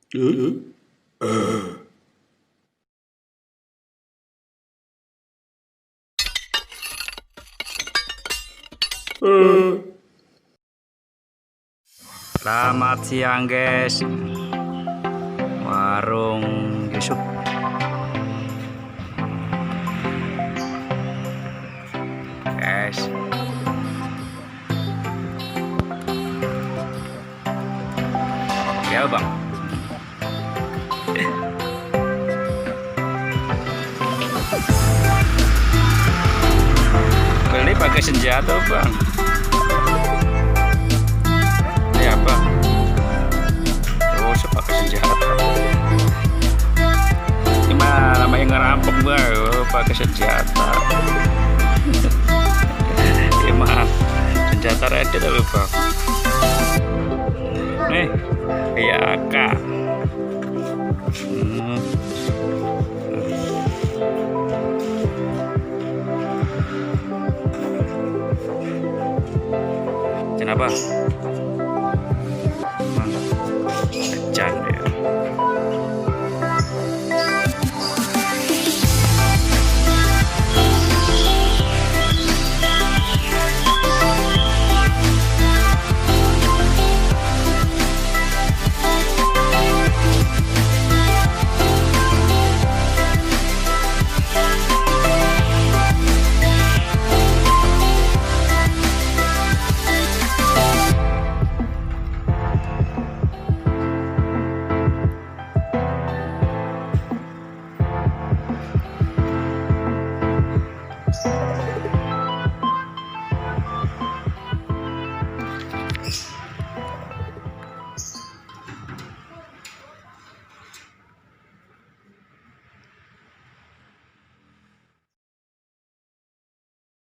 Selamat siang guys, warung Yusuf. Guys, ya bang. Beli pakai senjata bang. Ini apa? Terus pakai senjata. Gimana namanya ngerampok bang? Pakai senjata. Gimana? Senjata ready tapi bang. Nih, kayak AK. Kenapa? Jangan.